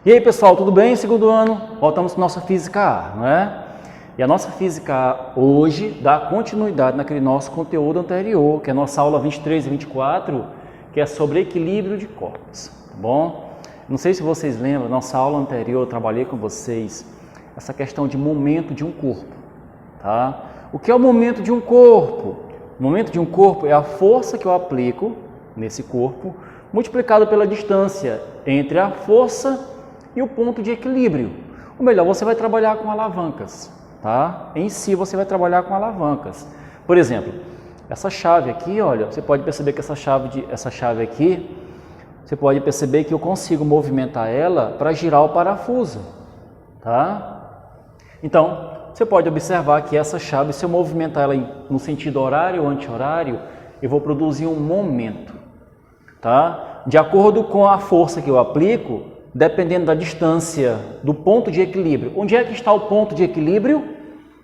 E aí pessoal, tudo bem? Segundo ano, voltamos para a nossa Física A, não é? E a nossa Física A hoje dá continuidade naquele nosso conteúdo anterior, que é a nossa aula 23 e 24, que é sobre equilíbrio de corpos, tá bom? Não sei se vocês lembram, nossa aula anterior eu trabalhei com vocês essa questão de momento de um corpo, tá? O que é o momento de um corpo? O momento de um corpo é a força que eu aplico nesse corpo, multiplicado pela distância entre a força e o ponto de equilíbrio. Ou melhor, você vai trabalhar com alavancas, tá? Em si você vai trabalhar com alavancas. Por exemplo, essa chave aqui, olha, você pode perceber que essa chave aqui, você pode perceber que eu consigo movimentar ela para girar o parafuso, tá? Então, você pode observar que essa chave, se eu movimentar ela no sentido horário ou anti-horário, eu vou produzir um momento, tá? De acordo com a força que eu aplico, dependendo da distância do ponto de equilíbrio. Onde é que está o ponto de equilíbrio?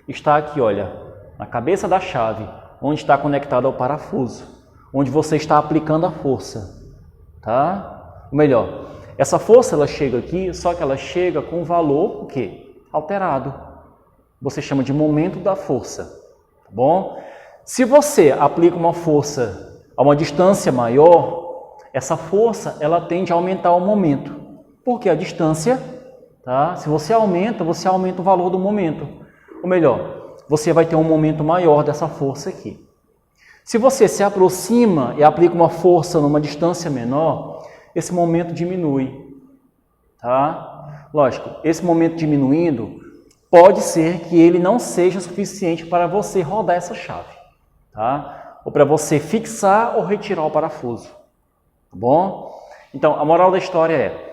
Está aqui, olha, na cabeça da chave, onde está conectado ao parafuso, onde você está aplicando a força, tá? Ou melhor, essa força ela chega aqui, só que ela chega com um valor, o quê? Alterado. Você chama de momento da força, tá bom? Se você aplica uma força a uma distância maior, essa força ela tende a aumentar o momento. Porque a distância, tá? Se você aumenta o valor do momento. Ou melhor, você vai ter um momento maior dessa força aqui. Se você se aproxima e aplica uma força numa distância menor, esse momento diminui, tá? Lógico, esse momento diminuindo, pode ser que ele não seja suficiente para você rodar essa chave, tá? Ou para você fixar ou retirar o parafuso, tá bom? Então, a moral da história é: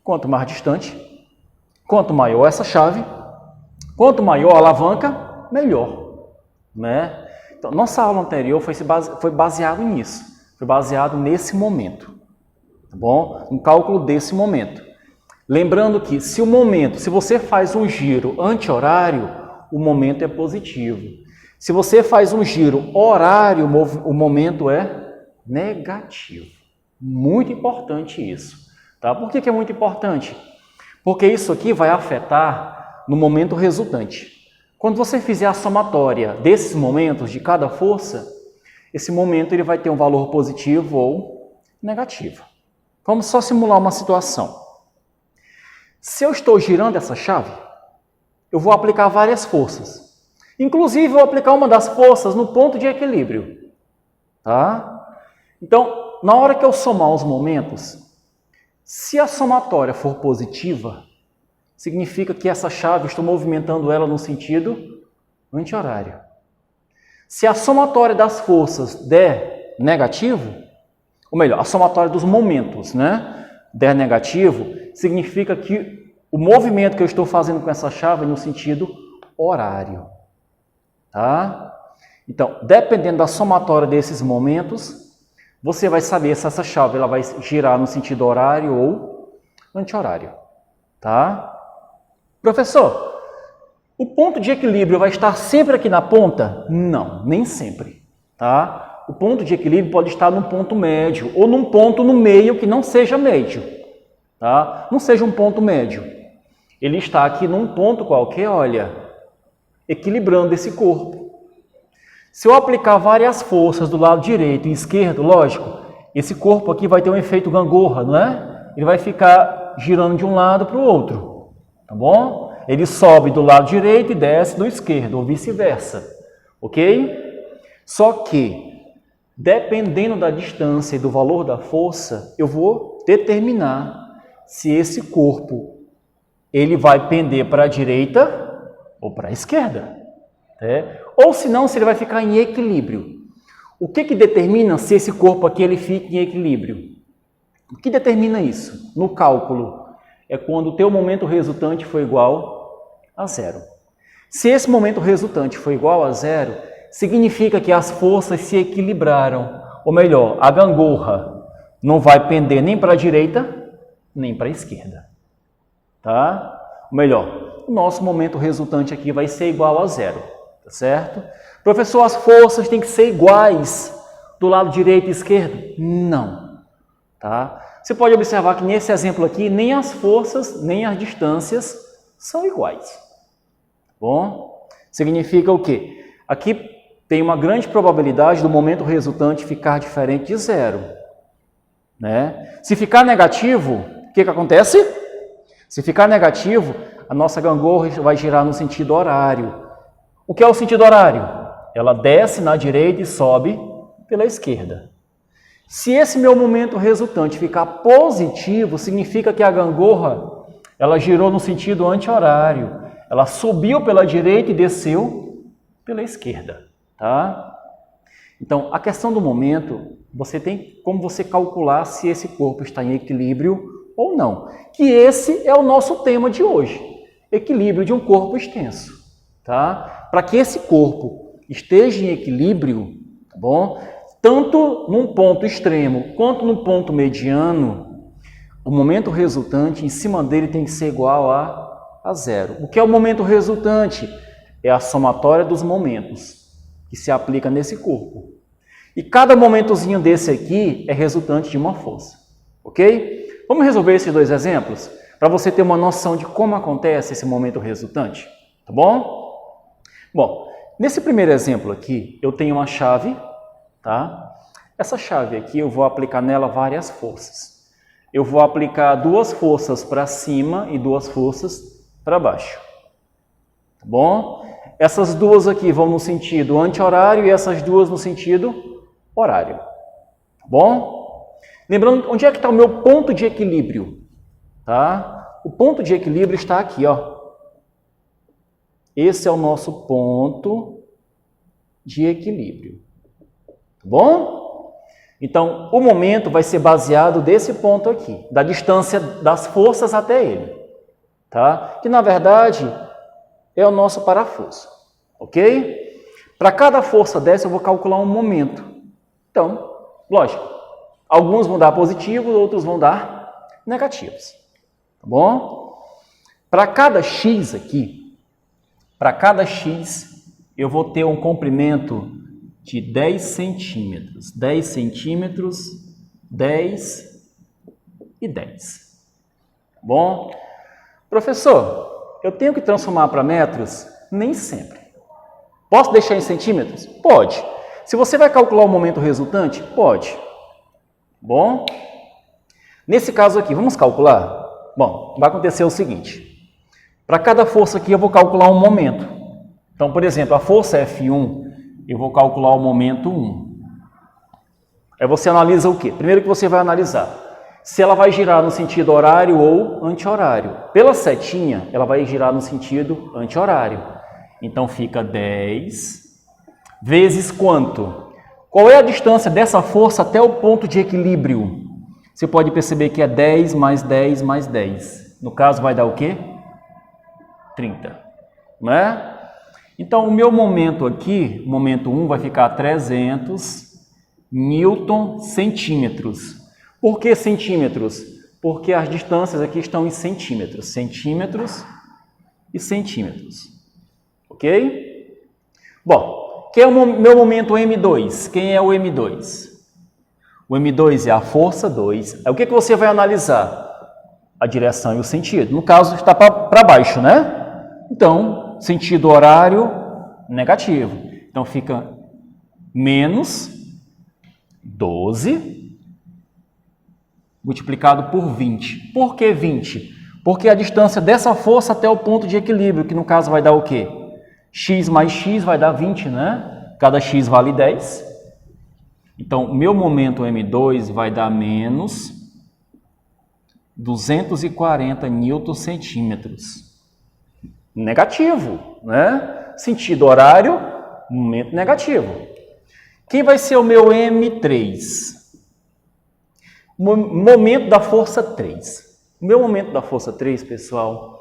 quanto mais distante, quanto maior essa chave, quanto maior a alavanca, melhor, né? Então, nossa aula anterior foi baseado nisso, foi baseado nesse momento, tá bom? No cálculo desse momento. Lembrando que se você faz um giro anti-horário, o momento é positivo. Se você faz um giro horário, o momento é negativo. Muito importante isso. Tá? Por que é muito importante? Porque isso aqui vai afetar no momento resultante. Quando você fizer a somatória desses momentos, de cada força, esse momento ele vai ter um valor positivo ou negativo. Vamos só simular uma situação. Se eu estou girando essa chave, eu vou aplicar várias forças. Inclusive, eu vou aplicar uma das forças no ponto de equilíbrio. Tá? Então, na hora que eu somar os momentos, se a somatória for positiva, significa que essa chave, eu estou movimentando ela no sentido anti-horário. Se a somatória das forças der negativo, ou melhor, a somatória dos momentos, né, der negativo, significa que o movimento que eu estou fazendo com essa chave é no sentido horário. Tá? Então, dependendo da somatória desses momentos, você vai saber se essa chave ela vai girar no sentido horário ou anti-horário, tá? Professor, o ponto de equilíbrio vai estar sempre aqui na ponta? Não, nem sempre, tá? O ponto de equilíbrio pode estar num ponto médio ou num ponto no meio que não seja médio, tá? Não seja um ponto médio. Ele está aqui num ponto qualquer, olha, equilibrando esse corpo. Se eu aplicar várias forças do lado direito e esquerdo, lógico, esse corpo aqui vai ter um efeito gangorra, não é? Ele vai ficar girando de um lado para o outro, tá bom? Ele sobe do lado direito e desce do esquerdo, ou vice-versa, ok? Só que, dependendo da distância e do valor da força, eu vou determinar se esse corpo ele vai pender para a direita ou para a esquerda, né? Ou se não, se ele vai ficar em equilíbrio. O que determina se esse corpo aqui ele fica em equilíbrio? O que determina isso? No cálculo, é quando o teu momento resultante for igual a zero. Se esse momento resultante for igual a zero, significa que as forças se equilibraram. Ou melhor, a gangorra não vai pender nem para a direita, nem para a esquerda. Tá? Ou melhor, o nosso momento resultante aqui vai ser igual a zero. Certo? Professor, as forças têm que ser iguais do lado direito e esquerdo? Não. Tá? Você pode observar que nesse exemplo aqui, nem as forças, nem as distâncias são iguais. Bom, significa o quê? Aqui tem uma grande probabilidade do momento resultante ficar diferente de zero. Né? Se ficar negativo, o que acontece? Se ficar negativo, a nossa gangorra vai girar no sentido horário. O que é o sentido horário? Ela desce na direita e sobe pela esquerda. Se esse meu momento resultante ficar positivo, significa que a gangorra ela girou no sentido anti-horário. Ela subiu pela direita e desceu pela esquerda. Tá? Então, a questão do momento, você tem como você calcular se esse corpo está em equilíbrio ou não. Que esse é o nosso tema de hoje. Equilíbrio de um corpo extenso. Tá? Para que esse corpo esteja em equilíbrio, tá bom? Tanto num ponto extremo quanto no ponto mediano, o momento resultante em cima dele tem que ser igual a zero. O que é o momento resultante? É a somatória dos momentos que se aplica nesse corpo. E cada momentozinho desse aqui é resultante de uma força. Ok? Vamos resolver esses dois exemplos para você ter uma noção de como acontece esse momento resultante. Tá bom? Bom, nesse primeiro exemplo aqui, eu tenho uma chave, tá? Essa chave aqui eu vou aplicar nela várias forças. Eu vou aplicar duas forças para cima e duas forças para baixo. Tá bom? Essas duas aqui vão no sentido anti-horário e essas duas no sentido horário. Tá bom? Lembrando, onde é que está o meu ponto de equilíbrio? Tá? O ponto de equilíbrio está aqui, ó. Esse é o nosso ponto de equilíbrio. Tá bom? Então, o momento vai ser baseado desse ponto aqui, da distância das forças até ele. Tá? Que, na verdade, é o nosso parafuso. Ok? Para cada força dessa, eu vou calcular um momento. Então, lógico, alguns vão dar positivos, outros vão dar negativos. Tá bom? Para cada x aqui, para cada x, eu vou ter um comprimento de 10 centímetros. 10 centímetros, 10 e 10. Tá bom? Professor, eu tenho que transformar para metros? Nem sempre. Posso deixar em centímetros? Pode. Se você vai calcular o momento resultante? Pode. Bom, nesse caso aqui, vamos calcular? Bom, vai acontecer o seguinte. Para cada força aqui, eu vou calcular um momento. Então, por exemplo, a força F1, eu vou calcular o momento 1. Aí você analisa o quê? Primeiro que você vai analisar se ela vai girar no sentido horário ou anti-horário. Pela setinha, ela vai girar no sentido anti-horário. Então, fica 10 vezes quanto? Qual é a distância dessa força até o ponto de equilíbrio? Você pode perceber que é 10 mais 10 mais 10. No caso, vai dar o quê? 30. Não é? Então, o meu momento aqui, o momento 1, vai ficar 300 newton centímetros. Por que centímetros? Porque as distâncias aqui estão em centímetros. Centímetros e centímetros. Ok? Bom, quem é o meu momento M2? Quem é o M2? O M2 é a força 2. Aí o que você vai analisar? A direção e o sentido. No caso, está para baixo, né? Então, sentido horário negativo. Então, fica menos 12 multiplicado por 20. Por que 20? Porque a distância dessa força até o ponto de equilíbrio, que no caso vai dar o quê? X mais X vai dar 20, né? Cada X vale 10. Então, meu momento M2 vai dar menos 240 newton-centímetros. Negativo, né? Sentido horário, momento negativo. Quem vai ser o meu M3? Momento da força 3. O meu momento da força 3, pessoal,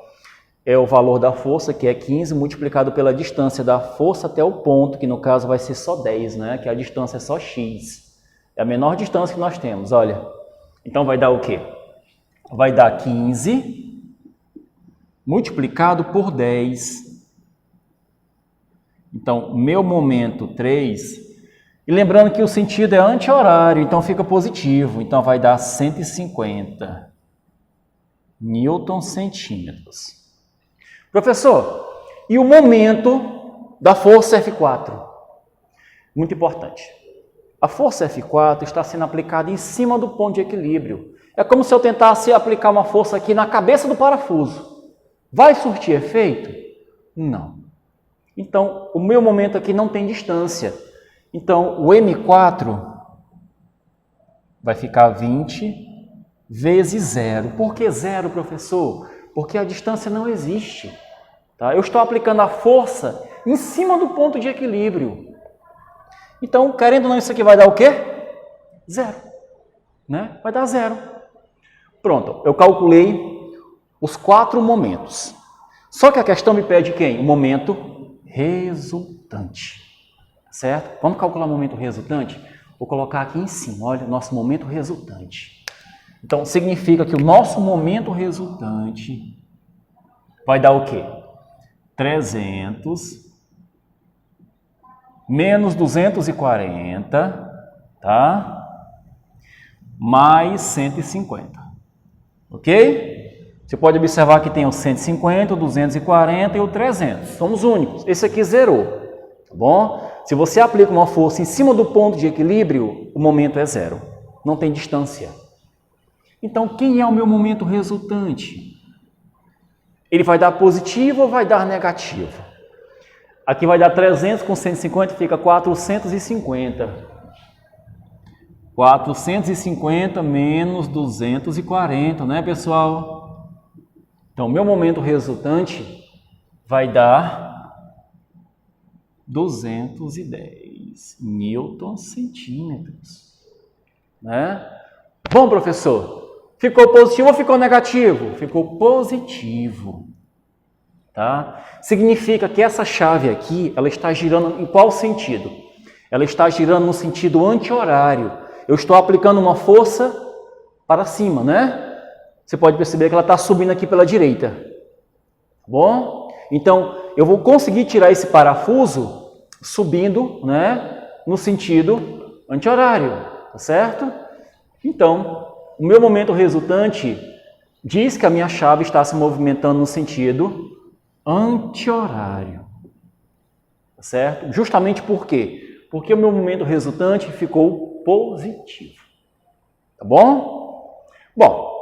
é o valor da força, que é 15, multiplicado pela distância da força até o ponto, que no caso vai ser só 10, né? Que a distância é só x. É a menor distância que nós temos, olha. Então vai dar o quê? Vai dar 15 multiplicado por 10. Então, meu momento 3 E lembrando que o sentido é anti-horário, então fica positivo. Então vai dar 150 newton centímetros. Professor, e o momento da força F4? Muito importante. A força F4 está sendo aplicada em cima do ponto de equilíbrio. É como se eu tentasse aplicar uma força aqui na cabeça do parafuso. Vai surtir efeito? Não. Então, o meu momento aqui não tem distância. Então, o M4 vai ficar 20 vezes 0. Por que 0, professor? Porque a distância não existe. Tá? Eu estou aplicando a força em cima do ponto de equilíbrio. Então, querendo ou não, isso aqui vai dar o quê? 0. Né? Vai dar 0. Pronto, eu calculei os 4 momentos. Só que a questão me pede quem? O momento resultante. Certo? Vamos calcular o momento resultante? Vou colocar aqui em cima, olha, nosso momento resultante. Então, significa que o nosso momento resultante vai dar o quê? 300 menos 240, tá? Mais 150. Ok? Você pode observar que tem o 150, o 240 e o 300. São os únicos. Esse aqui zerou. Tá bom? Se você aplica uma força em cima do ponto de equilíbrio, o momento é 0. Não tem distância. Então, quem é o meu momento resultante? Ele vai dar positivo ou vai dar negativo? Aqui vai dar 300 com 150, fica 450. 450 menos 240, né, pessoal? Então, meu momento resultante vai dar 210 newton centímetros, né? Bom, professor, ficou positivo ou ficou negativo? Ficou positivo, tá? Significa que essa chave aqui, ela está girando em qual sentido? Ela está girando no sentido anti-horário. Eu estou aplicando uma força para cima, né? Você pode perceber que ela está subindo aqui pela direita, tá bom? Então, eu vou conseguir tirar esse parafuso subindo, né, no sentido anti-horário, tá certo? Então, o meu momento resultante diz que a minha chave está se movimentando no sentido anti-horário, tá certo? Justamente por quê? Porque o meu momento resultante ficou positivo, tá bom? Bom,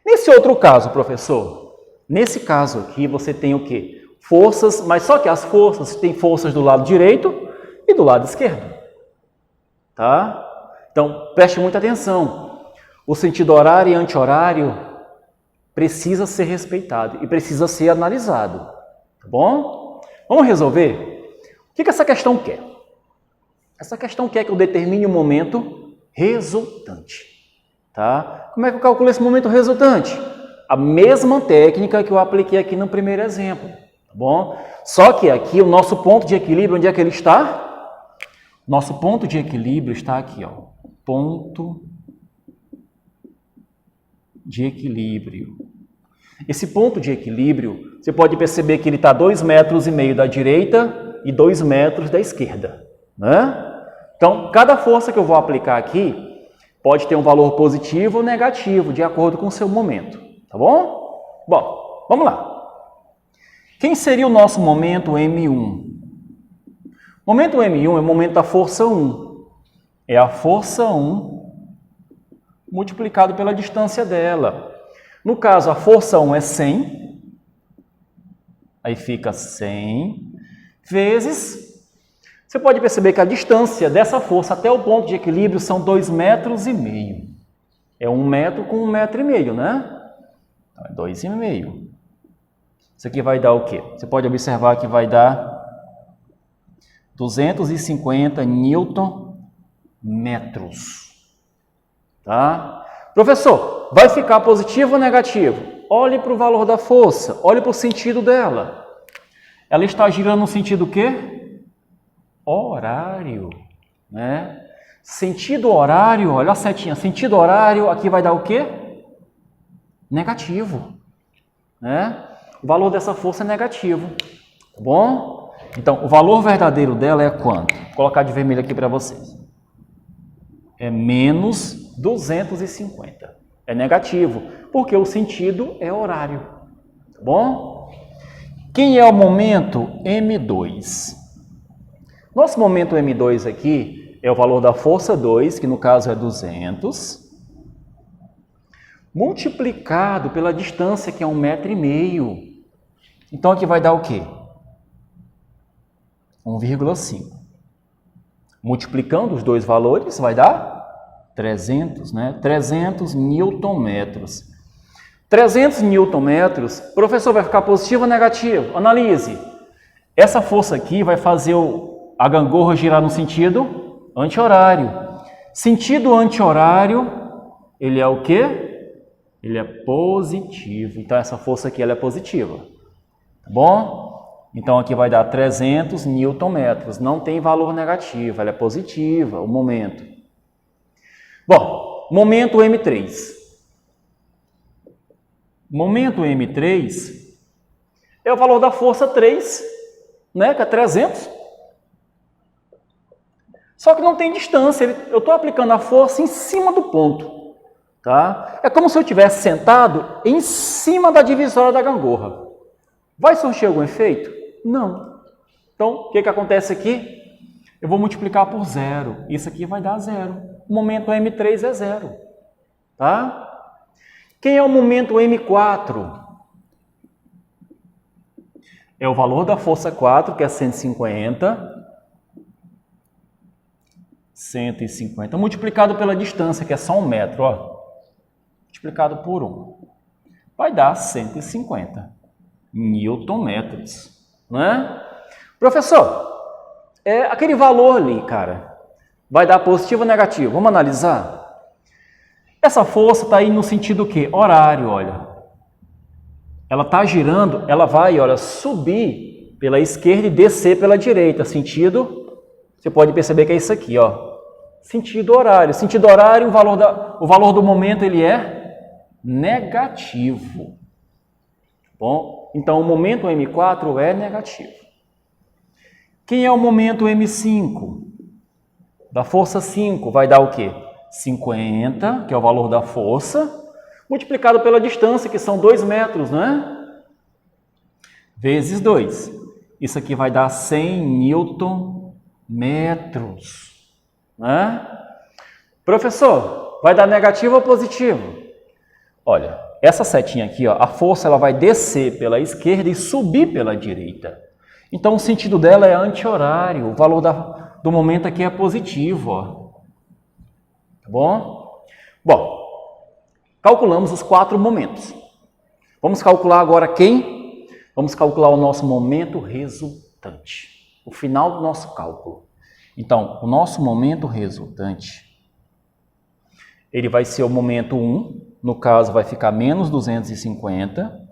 nesse outro caso, professor, nesse caso aqui você tem o quê? Forças, mas só que as forças tem forças do lado direito e do lado esquerdo, tá? Então, preste muita atenção. O sentido horário e anti-horário precisa ser respeitado e precisa ser analisado, tá bom? Vamos resolver? O que essa questão quer? Essa questão quer que eu determine o momento resultante, tá? Como é que eu calculo esse momento resultante? A mesma técnica que eu apliquei aqui no primeiro exemplo. Bom, só que aqui o nosso ponto de equilíbrio, onde é que ele está? Nosso ponto de equilíbrio está aqui, ó. Ponto de equilíbrio. Esse ponto de equilíbrio, você pode perceber que ele está 2,5 metros da direita e 2 metros da esquerda, né? Então, cada força que eu vou aplicar aqui pode ter um valor positivo ou negativo, de acordo com o seu momento, tá bom? Bom, vamos lá. Quem seria o nosso momento M1? O momento M1 é o momento da força 1. É a força 1 multiplicado pela distância dela. No caso, a força 1 é 100. Aí fica 100 vezes... Você pode perceber que a distância dessa força até o ponto de equilíbrio são 2,5 metros. É 1 metro com 1,5 metros, né? Então, é 2,5. Isso aqui vai dar o quê? Você pode observar que vai dar 250 newton metros. Tá? Professor, vai ficar positivo ou negativo? Olhe para o valor da força, olhe para o sentido dela. Ela está girando no sentido o quê? Horário, né? Sentido horário, olha a setinha, sentido horário, aqui vai dar o quê? Negativo, né? O valor dessa força é negativo, tá bom? Então, o valor verdadeiro dela é quanto? Vou colocar de vermelho aqui para vocês. É menos 250. É negativo, porque o sentido é horário. Tá bom? Quem é o momento M2? Nosso momento M2 aqui é o valor da força 2, que no caso é 200, multiplicado pela distância, que é 1,5 m. Então, aqui vai dar o quê? 1,5. Multiplicando os dois valores, vai dar 300, né? 300 newton-metros. 300 newton-metros, professor, vai ficar positivo ou negativo? Analise. Essa força aqui vai fazer a gangorra girar no sentido anti-horário. Sentido anti-horário, ele é o quê? Ele é positivo. Então, essa força aqui ela é positiva. Tá bom? Então, aqui vai dar 300 newton-metros. Não tem valor negativo, ela é positiva, o momento. Bom, momento M3. Momento M3 é o valor da força 3, né, que é 300. Só que não tem distância, eu estou aplicando a força em cima do ponto. Tá? É como se eu estivesse sentado em cima da divisória da gangorra. Vai surtir algum efeito? Não. Então, o que acontece aqui? Eu vou multiplicar por 0. Isso aqui vai dar 0. O momento M3 é 0. Tá? Quem é o momento M4? É o valor da força 4, que é 150. 150 multiplicado pela distância, que é só 1 metro. Ó. Multiplicado por 1. Vai dar 150 newton-metros. Né? Professor, aquele valor ali, cara, vai dar positivo ou negativo? Vamos analisar? Essa força está aí no sentido o quê? Horário, olha. Ela está girando, ela vai, olha, subir pela esquerda e descer pela direita. Sentido, você pode perceber que é isso aqui, ó. Sentido horário. Sentido horário, o valor do momento, ele é negativo. Bom, então o momento M4 é negativo. Quem é o momento M5? Da força 5 vai dar o quê? 50, que é o valor da força, multiplicado pela distância, que são 2 metros, né? Vezes 2. Isso aqui vai dar 100 newton-metros. Né? Professor, vai dar negativo ou positivo? Olha, essa setinha aqui, ó, a força ela vai descer pela esquerda e subir pela direita. Então, o sentido dela é anti-horário. O valor do momento aqui é positivo, ó. Tá bom? Bom, calculamos os 4 momentos. Vamos calcular agora quem? Vamos calcular o nosso momento resultante. O final do nosso cálculo. Então, o nosso momento resultante, ele vai ser o momento 1. No caso, vai ficar menos 250.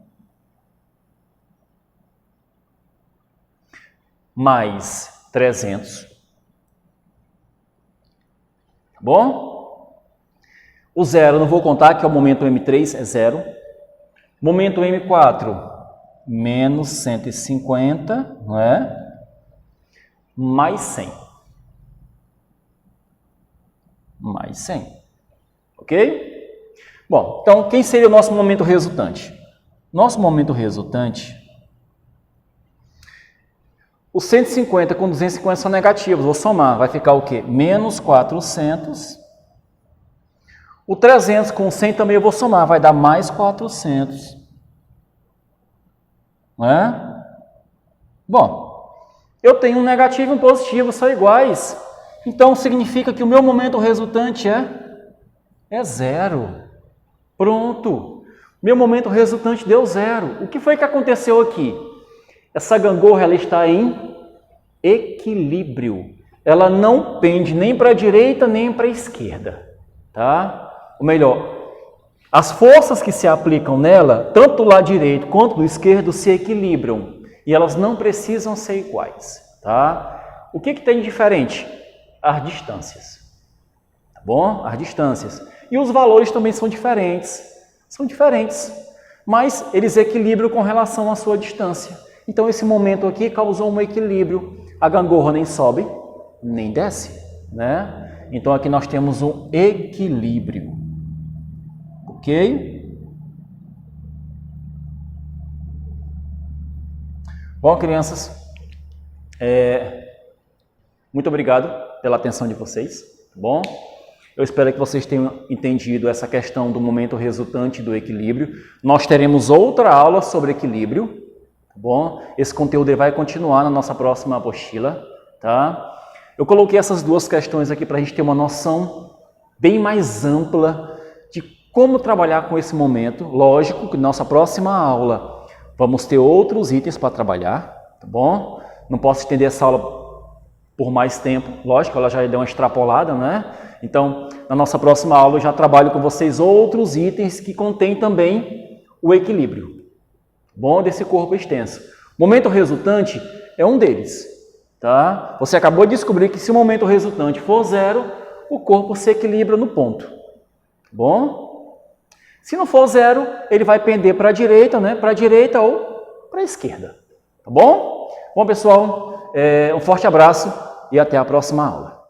Mais 300. Tá bom? O 0 não vou contar, que é o momento M3, é 0. Momento M4, menos 150, não é? Mais 100. Mais 100. Ok? Bom, então, quem seria o nosso momento resultante? Nosso momento resultante, os 150 com 250 são negativos, vou somar, vai ficar o quê? Menos 400. O 300 com 100 também eu vou somar, vai dar mais 400. Não é? Bom, eu tenho um negativo e um positivo, são iguais. Então, significa que o meu momento resultante é 0. Pronto. Meu momento resultante deu 0. O que foi que aconteceu aqui? Essa gangorra ela está em equilíbrio. Ela não pende nem para a direita nem para a esquerda. Tá? Ou melhor, as forças que se aplicam nela, tanto do lado direito quanto do esquerdo, se equilibram. E elas não precisam ser iguais. Tá? O que tem de diferente? As distâncias. Tá bom? As distâncias. E os valores também são diferentes. São diferentes. Mas eles equilibram com relação à sua distância. Então, esse momento aqui causou um equilíbrio. A gangorra nem sobe, nem desce, né? Então, aqui nós temos um equilíbrio. Ok? Bom, crianças, muito obrigado pela atenção de vocês, tá bom? Eu espero que vocês tenham entendido essa questão do momento resultante do equilíbrio. Nós teremos outra aula sobre equilíbrio, tá bom? Esse conteúdo vai continuar na nossa próxima apostila, tá? Eu coloquei essas duas questões aqui para a gente ter uma noção bem mais ampla de como trabalhar com esse momento. Lógico que na nossa próxima aula vamos ter outros itens para trabalhar, tá bom? Não posso estender essa aula por mais tempo, lógico, ela já deu uma extrapolada, né? Então, na nossa próxima aula eu já trabalho com vocês outros itens que contêm também o equilíbrio, bom, desse corpo extenso. O momento resultante é um deles, tá? Você acabou de descobrir que se o momento resultante for zero, o corpo se equilibra no ponto, bom? Se não for zero, ele vai pender para a direita, né? Para a direita ou para a esquerda, tá bom? Bom, pessoal, um forte abraço e até a próxima aula.